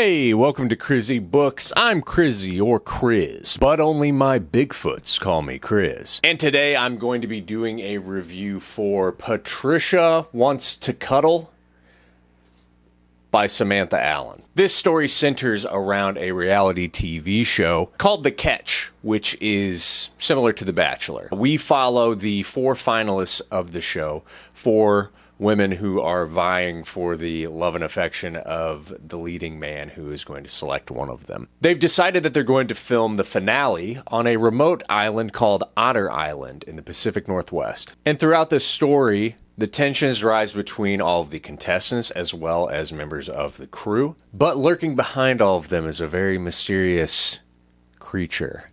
Hey, welcome to Crizzy Books. I'm Crizzy, or Criz, but only my Bigfoots call me Criz. And today I'm going to be doing a review for Patricia Wants to Cuddle by Samantha Allen. This story centers around a reality TV show called The Catch, which is similar to The Bachelor. We follow the 4 finalists of the show, 4 women who are vying for the love and affection of the leading man who is going to select one of them. They've decided that they're going to film the finale on a remote island called Otter Island in the Pacific Northwest. And throughout the story, the tensions rise between all of the contestants as well as members of the crew. But lurking behind all of them is a very mysterious creature.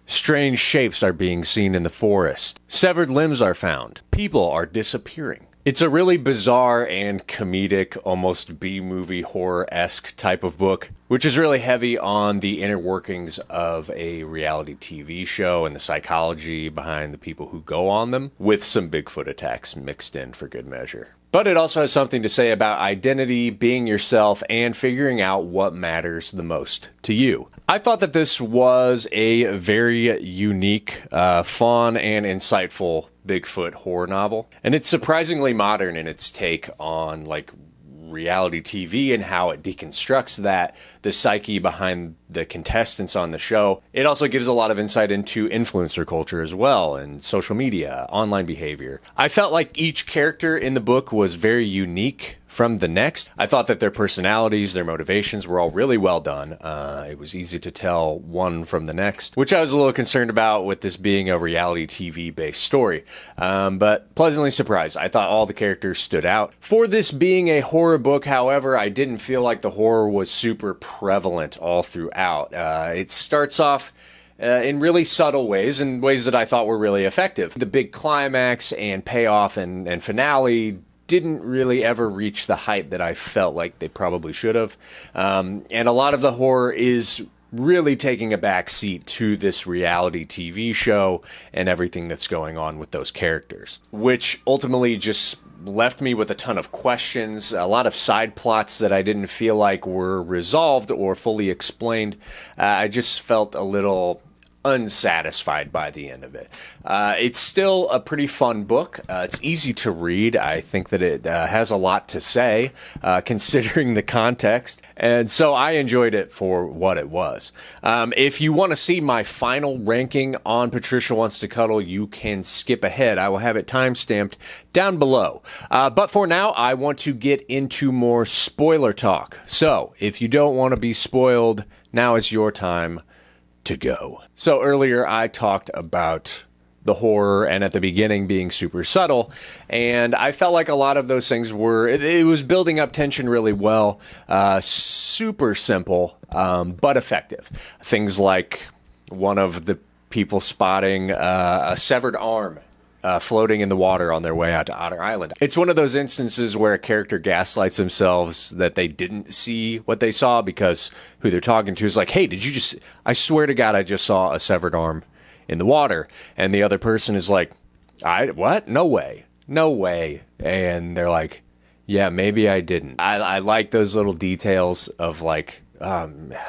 Strange shapes are being seen in the forest. Severed limbs are found. People are disappearing. It's a really bizarre and comedic, almost B-movie horror-esque type of book, which is really heavy on the inner workings of a reality TV show and the psychology behind the people who go on them, with some Bigfoot attacks mixed in for good measure. But it also has something to say about identity, being yourself, and figuring out what matters the most to you. I thought that this was a very unique, fun, and insightful Bigfoot horror novel. And it's surprisingly modern in its take on, reality TV and how it deconstructs that, the psyche behind the contestants on the show. It also gives a lot of insight into influencer culture as well, and social media, online behavior. I felt like each character in the book was very unique from the next. I thought that their personalities, their motivations were all really well done. It was easy to tell one from the next, which I was a little concerned about with this being a reality TV-based story. But pleasantly surprised. I thought all the characters stood out. For this being a horror book, however, I didn't feel like the horror was super prevalent all throughout. It starts off in really subtle ways, and ways that I thought were really effective. The big climax and payoff and finale didn't really ever reach the height that I felt like they probably should have. And a lot of the horror is really taking a back seat to this reality TV show and everything that's going on with those characters, which ultimately just left me with a ton of questions, a lot of side plots that I didn't feel like were resolved or fully explained. I just felt a little unsatisfied by the end of it. It's still a pretty fun book. It's easy to read. I think that it has a lot to say, considering the context. And so I enjoyed it for what it was. If you want to see my final ranking on Patricia Wants to Cuddle, you can skip ahead. I will have it timestamped down below. But for now, I want to get into more spoiler talk. So if you don't want to be spoiled, now is your time to go. So earlier I talked about the horror and at the beginning being super subtle, and I felt like a lot of those things were, it was building up tension really well, super simple, but effective. Things like one of the people spotting a severed arm floating in the water on their way out to Otter Island. It's one of those instances where a character gaslights themselves that they didn't see what they saw because who they're talking to is like, hey, I swear to God, I just saw a severed arm in the water. And the other person is like, what? No way. No way. And they're like, yeah, maybe I didn't. I like those little details of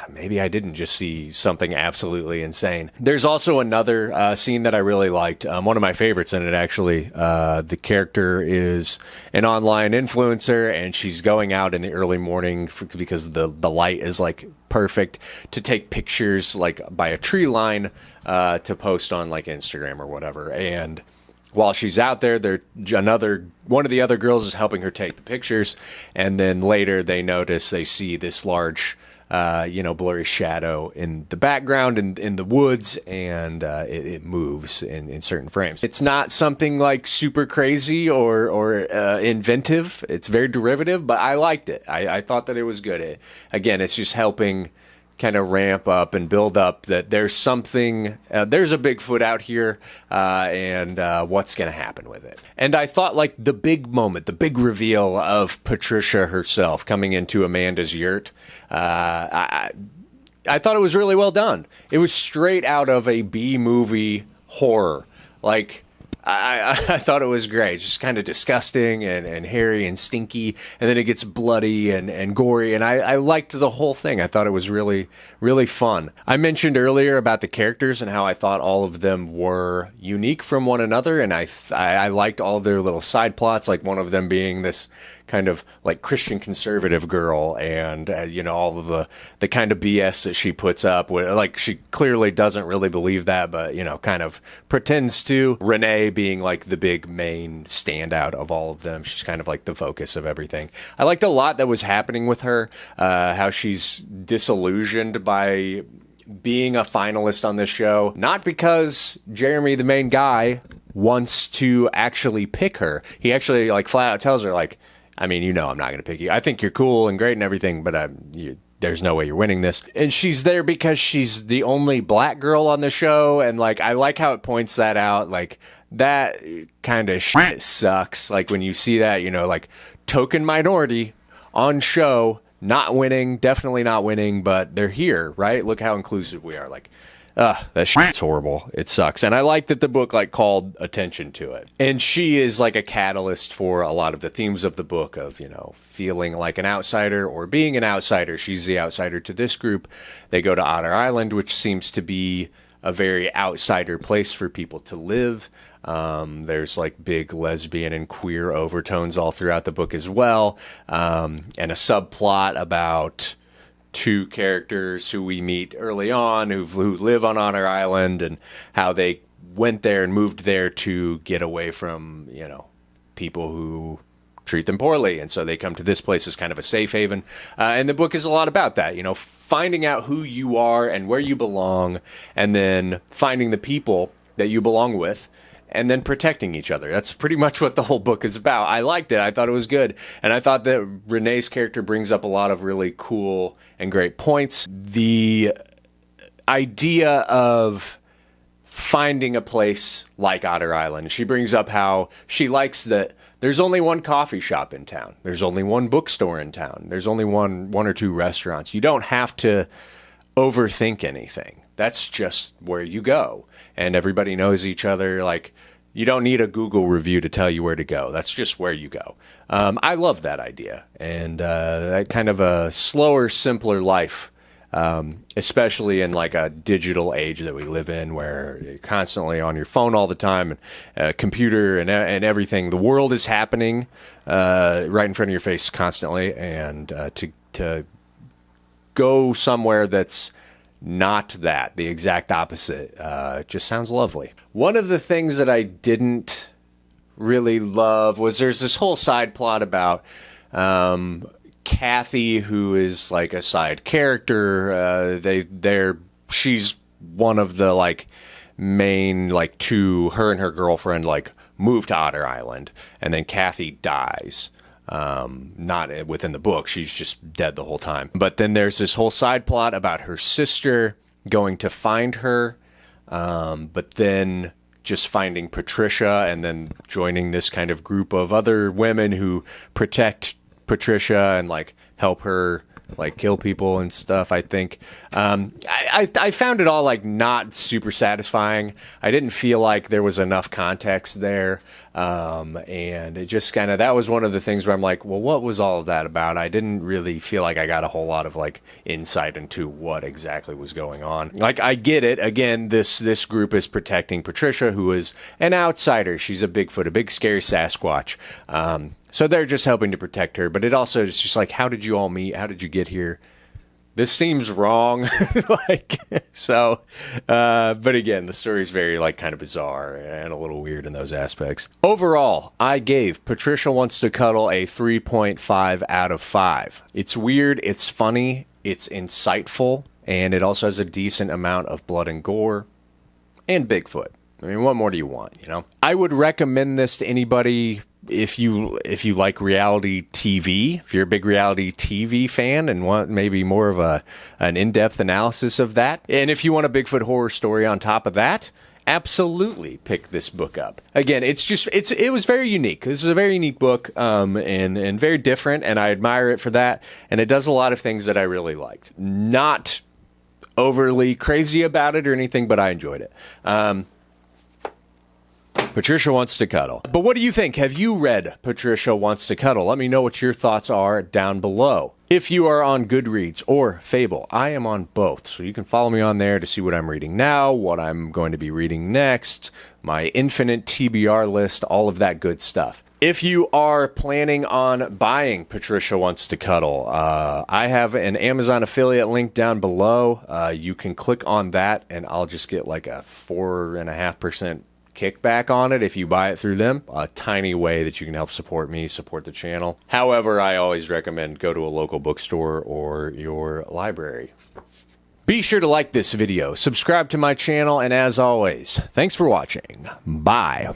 maybe I didn't just see something absolutely insane. There's also another scene that I really liked. One of my favorites in it, actually. The character is an online influencer, and she's going out in the early morning because the light is perfect to take pictures by a tree line to post on Instagram or whatever. And while she's out there, one of the other girls is helping her take the pictures, and then later they see this large blurry shadow in the background in the woods, and it moves in certain frames. It's not something super crazy or inventive. It's very derivative, but I liked it. I thought that it was good. Again, it's just helping kind of ramp up and build up that there's something, there's a Bigfoot out here, and what's going to happen with it. And I thought the big moment, the big reveal of Patricia herself coming into Amanda's yurt, I thought it was really well done. It was straight out of a B-movie horror. I thought it was great. Just kind of disgusting and hairy and stinky. And then it gets bloody and gory. And I liked the whole thing. I thought it was really, really fun. I mentioned earlier about the characters and how I thought all of them were unique from one another. And I liked all their little side plots, like one of them being this kind of like Christian conservative girl, and all of the kind of BS that she puts up with. Like, she clearly doesn't really believe that, but kind of pretends to. Renee being like the big main standout of all of them. She's kind of like the focus of everything. I liked a lot that was happening with her, how she's disillusioned by being a finalist on this show, not because Jeremy, the main guy, wants to actually pick her. He actually like flat out tells her, like, I mean, I'm not going to pick you. I think you're cool and great and everything, but there's no way you're winning this. And she's there because she's the only black girl on the show. And like, I like how it points that out. Like, that kind of shit sucks. Like, when you see that, like, token minority on show, not winning, definitely not winning, but they're here, right? Look how inclusive we are. Like, that shit's horrible. It sucks. And I like that the book like called attention to it. And she is like a catalyst for a lot of the themes of the book of, feeling like an outsider or being an outsider. She's the outsider to this group. They go to Otter Island, which seems to be a very outsider place for people to live. There's like big lesbian and queer overtones all throughout the book as well. And a subplot about two characters who we meet early on who live on Otter Island, and how they went there and moved there to get away from, people who treat them poorly. And so they come to this place as kind of a safe haven. And the book is a lot about that, finding out who you are and where you belong, and then finding the people that you belong with, and then protecting each other. That's pretty much what the whole book is about. I liked it. I thought it was good. And I thought that Renee's character brings up a lot of really cool and great points. The idea of finding a place like Otter Island. She brings up how she likes that there's only one coffee shop in town. There's only one bookstore in town. There's only one or two restaurants. You don't have to overthink anything. That's just where you go. And everybody knows each other. Like, you don't need a Google review to tell you where to go. That's just where you go. I love that idea. And that kind of a slower, simpler life, especially in like a digital age that we live in, where you're constantly on your phone all the time, and computer and everything. The world is happening right in front of your face constantly. And to go somewhere that's not that, the exact opposite, just sounds lovely. One of the things that I didn't really love was there's this whole side plot about Kathy, who is like a side character. She's one of the like main like two. Her and her girlfriend like move to Otter Island, and then Kathy dies. Not within the book. She's just dead the whole time. But then there's this whole side plot about her sister going to find her, but then just finding Patricia, and then joining this kind of group of other women who protect Patricia and like help her like kill people and stuff. I think I found it all like not super satisfying. I didn't feel like there was enough context there, and it just kind of, that was one of the things where I'm like, well, what was all of that about? I didn't really feel like I got a whole lot of like insight into what exactly was going on. Like, I get it. Again, this group is protecting Patricia, who is an outsider. She's a Bigfoot, a big scary Sasquatch. So they're just helping to protect her, but it also is just like, how did you all meet? How did you get here? This seems wrong. But again, the story is very like kind of bizarre and a little weird in those aspects. Overall, I gave Patricia Wants to Cuddle a 3.5 out of 5. It's weird, it's funny, it's insightful, and it also has a decent amount of blood and gore and Bigfoot. I mean, what more do you want, I would recommend this to anybody if you like reality TV, if you're a big reality TV fan and want maybe more of an in-depth analysis of that. And if you want a Bigfoot horror story on top of that, absolutely pick this book up. Again, it was very unique. This is a very unique book, and very different, and I admire it for that. And it does a lot of things that I really liked. Not overly crazy about it or anything, but I enjoyed it. Patricia Wants to Cuddle. But what do you think? Have you read Patricia Wants to Cuddle? Let me know what your thoughts are down below. If you are on Goodreads or Fable, I am on both, so you can follow me on there to see what I'm reading now, what I'm going to be reading next, my infinite TBR list, all of that good stuff. If you are planning on buying Patricia Wants to Cuddle, I have an Amazon affiliate link down below. You can click on that, and I'll just get like a 4.5% kickback on it if you buy it through them. A tiny way that you can help support me, support the channel. However, I always recommend go to a local bookstore or your library. Be sure to like this video, subscribe to my channel, and as always, thanks for watching. Bye.